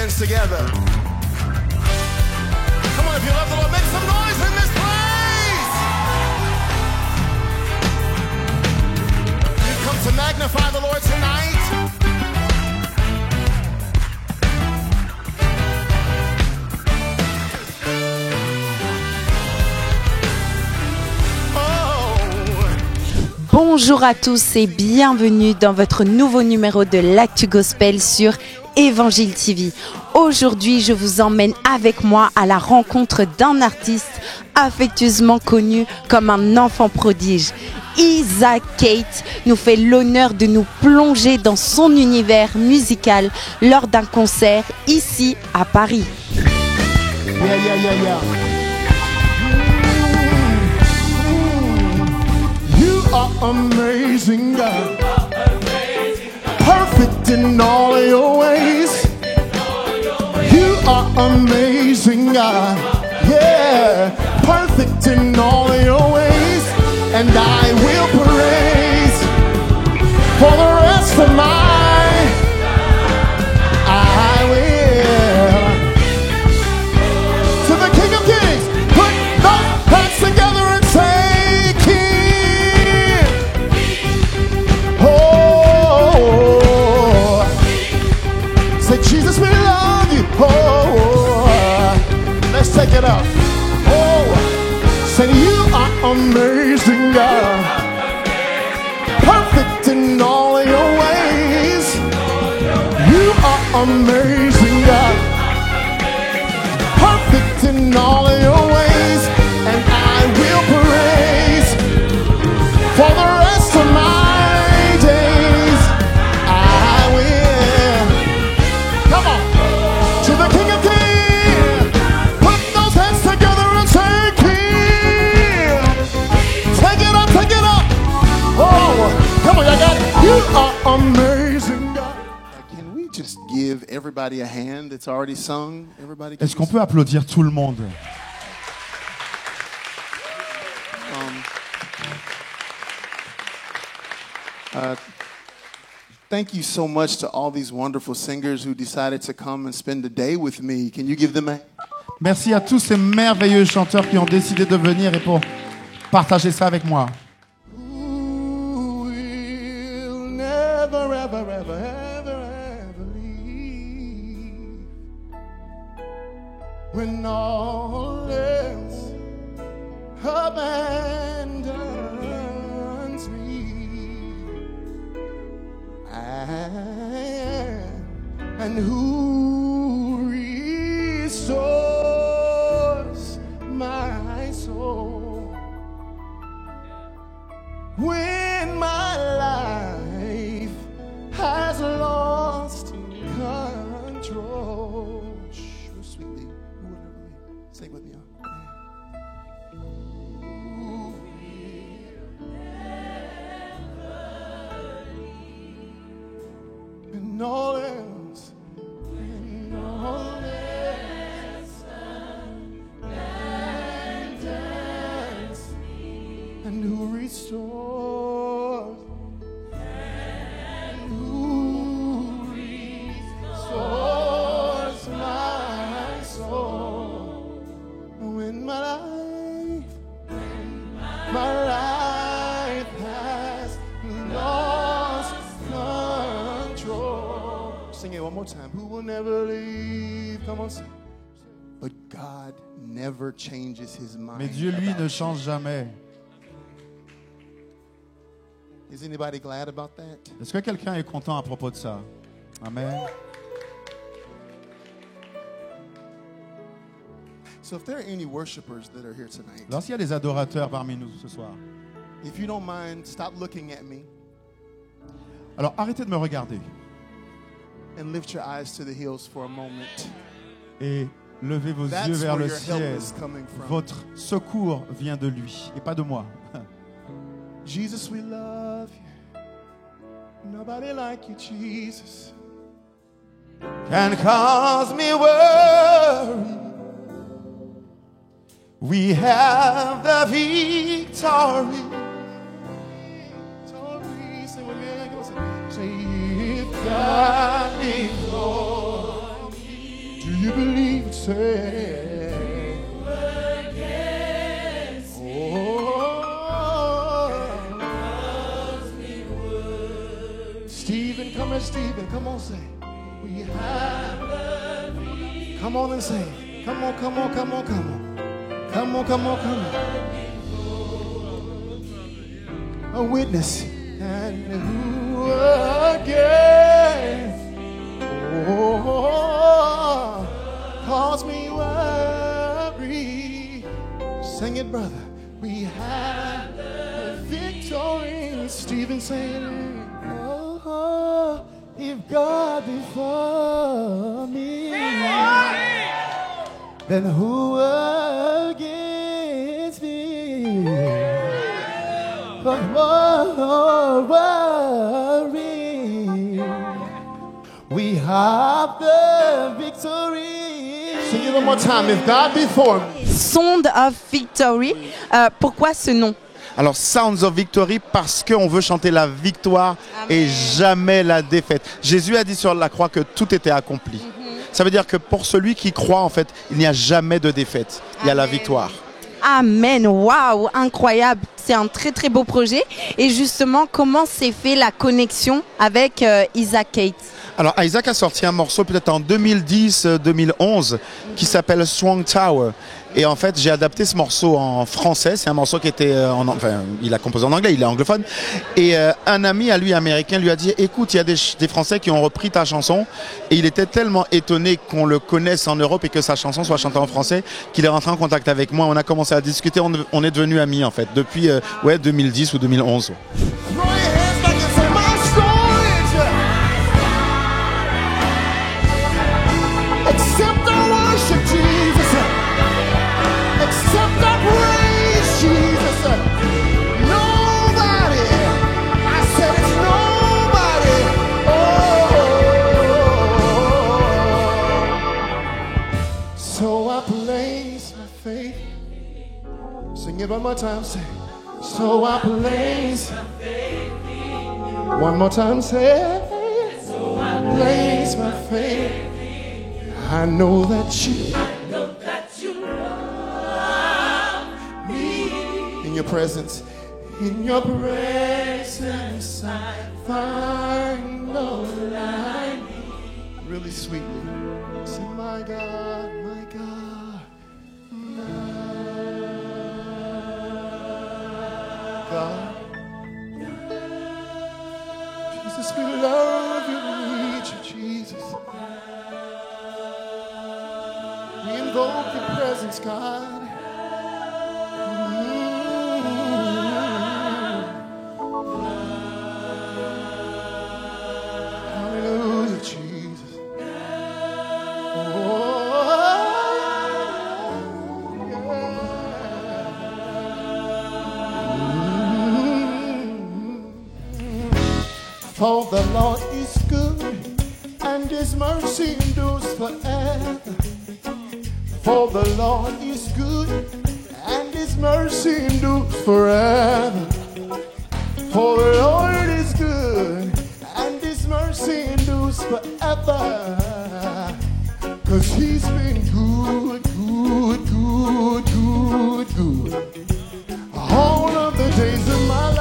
hands together. Come on, if you love the Lord, make some noise in this place. You've come to magnify the Lord tonight. Bonjour à tous et bienvenue dans votre nouveau numéro de l'Actu Gospel sur Évangile TV. Aujourd'hui, je vous emmène avec moi à la rencontre d'un artiste affectueusement connu comme un enfant prodige. Isaac Kate nous fait l'honneur de nous plonger dans son univers musical lors d'un concert ici à Paris. Yeah. You are amazing, God. Perfect in all your ways. You are amazing, God. Yeah, perfect in all your ways. And I will praise for the rest of my I will. To the King of Kings, put those hands together and say, King. Oh, say, Jesus, we love you. Oh, let's take it up. Oh, say, you are amazing, God. Perfect in all your ways. You are amazing, God. Perfect in all your ways. And I will praise for the rest of my days. I will. Come on. To the King of Kings. Put those hands together and say, King. Take it up, take it up. Oh, come on, y'all got it. You are amazing, God. Can we just give everybody a hand? It's already sung. Everybody. Est-ce qu'on peut applaudir tout le monde? Thank you so much to all these wonderful singers who decided to come and spend the day with me. Can you give them a... Merci à tous ces merveilleux chanteurs qui ont décidé de venir et pour partager ça avec moi. Who will never, ever, ever, ever, ever leave when all else abandons me. And who restores my soul when my life has lost control. Shh, real sweetly, who will never leave? Say it with me, y'all. Who will never leave? And all else, and all else abandons me. And who restores? And who restores my soul when my life has lost control. Sing it one more time. Who will never leave? Come on, sing. But God never changes his mind. Mais Dieu, lui, ne change jamais. Is anybody glad about that? Est-ce que quelqu'un est content à propos de ça? Amen. So if there are any worshipers that are here tonight, Alors s'il y a des adorateurs parmi nous ce soir, if you don't mind, stop looking at me alors arrêtez de me regarder and lift your eyes to the hills for a moment. et levez vos That's yeux vers where le your help ciel. is coming from. Votre secours vient de lui et pas de moi. Jesus, we love you. Nobody like you, Jesus. Can cause me worry. We have the victory. Say what again? Say if God is for me, say. Stephen, come here, Stephen. Come on, say. We have. Come on and say. Come on, come on, come on, come on. Come on, come on, come on. A witness. And who again? Oh, cause me worry. Sing it, brother. We have a victory. Stephen saying, oh, if God be for me, then who against me? But more worry, we have the victory. Sing it one more time. If God be for me. Sound of Victory. Pourquoi ce nom? Alors, Sounds of Victory, parce qu'on veut chanter la victoire et jamais la défaite. Jésus a dit sur la croix que tout était accompli. Ça veut dire que pour celui qui croit, en fait, il n'y a jamais de défaite. Il y a la victoire. Amen, waouh, incroyable, c'est un très très beau projet. Et justement, comment s'est fait la connexion avec Isaac Kate? Alors Isaac a sorti un morceau peut-être en 2010-2011 qui s'appelle Strong Tower. Et en fait, j'ai adapté ce morceau en français. C'est un morceau qui était, il a composé en anglais, il est anglophone. Et un ami à lui, américain, lui a dit, écoute, il y a des Français qui ont repris ta chanson. Et il était tellement étonné qu'on le connaisse en Europe et que sa chanson soit chantée en français qu'il est rentré en contact avec moi. On a commencé à discuter, on est devenus amis en fait, depuis 2010 ou 2011. Sing it one more time, say. So I place. One more time, say. So I place my faith. I know that you. Love me. In your presence. In your presence, I find no light. Really sweetly. Say, my God, my God, God. Jesus, we love you, we need you, Jesus. We invoke your presence, God. Hallelujah, Jesus. For the Lord is good, and his mercy endures forever. For the Lord is good, and his mercy endures forever. For the Lord is good, and his mercy endures forever. 'Cause he's been good, good, good, good, good. All of the days of my life.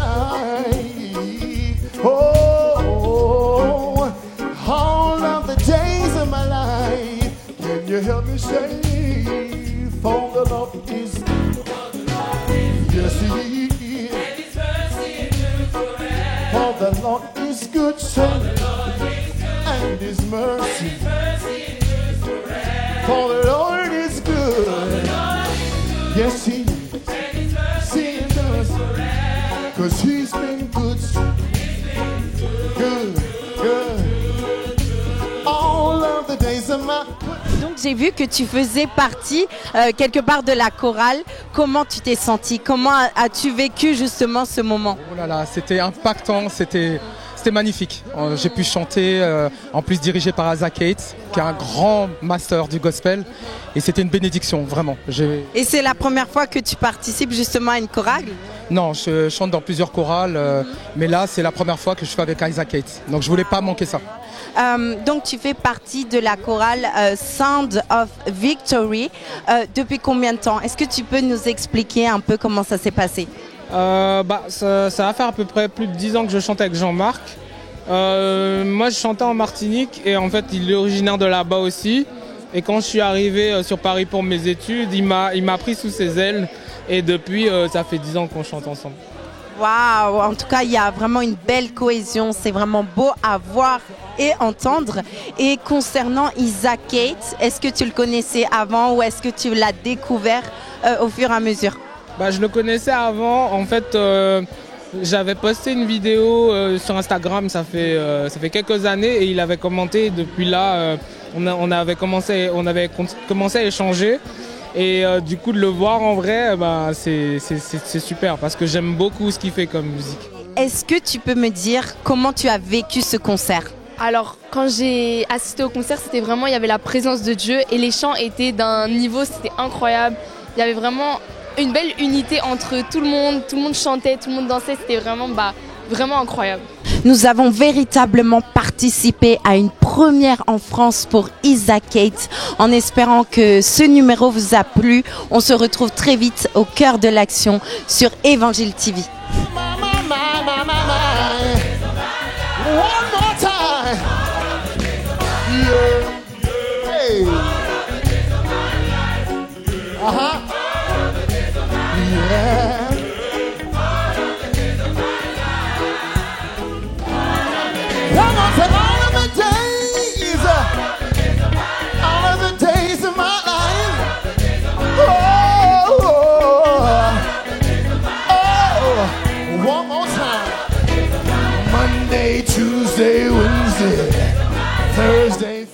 Oh. All of the days of my life, can you help me say, for the Lord is good, yes he is, and his mercy endures forever. For the Lord is good, say, and his mercy endures forever. For the Lord is good, yes he is, and his mercy endures forever. 'Cause he's been good, good, good. Donc j'ai vu que tu faisais partie quelque part de la chorale. Comment tu t'es senti? Comment as-tu vécu justement ce moment? Oh là là, c'était impactant, c'était c'était magnifique. J'ai pu chanter, en plus dirigé par Asa Kate, qui est un grand master du gospel. Et c'était une bénédiction, vraiment. Et c'est la première fois que tu participes justement à une chorale? Non, je chante dans plusieurs chorales, mais là, c'est la première fois que je fais avec Asa Kate. Donc, je voulais pas manquer ça. Donc, tu fais partie de la chorale Sound of Victory. Depuis combien de temps? Est-ce que tu peux nous expliquer un peu comment ça s'est passé? Ça va faire à peu près plus de 10 ans que je chante avec Jean-Marc. Moi, je chantais en Martinique et en fait, il est originaire de là-bas aussi. Et quand je suis arrivé sur Paris pour mes études, il m'a pris sous ses ailes. Et depuis, ça fait 10 ans qu'on chante ensemble. Waouh! En tout cas, il y a vraiment une belle cohésion. C'est vraiment beau à voir et entendre. Et concernant Asa Kate, est-ce que tu le connaissais avant ou est-ce que tu l'as découvert au fur et à mesure? Je le connaissais avant. En fait, j'avais posté une vidéo sur Instagram, ça fait quelques années, et il avait commenté. Depuis là, on avait commencé à échanger. Et du coup, de le voir en vrai, c'est super parce que j'aime beaucoup ce qu'il fait comme musique. Est-ce que tu peux me dire comment tu as vécu ce concert? Alors, quand j'ai assisté au concert, c'était vraiment, il y avait la présence de Dieu et les chants étaient d'un niveau, c'était incroyable. Il y avait vraiment une belle unité entre tout le monde chantait, tout le monde dansait, c'était vraiment incroyable. Nous avons véritablement participé à une première en France pour Asa Kate, en espérant que ce numéro vous a plu. On se retrouve très vite au cœur de l'action sur Évangile TV. One more time. Yeah. Hey. Uh-huh. Yeah. Come on, say all of the days of my life. One more time. Monday, Tuesday, Wednesday, Thursday,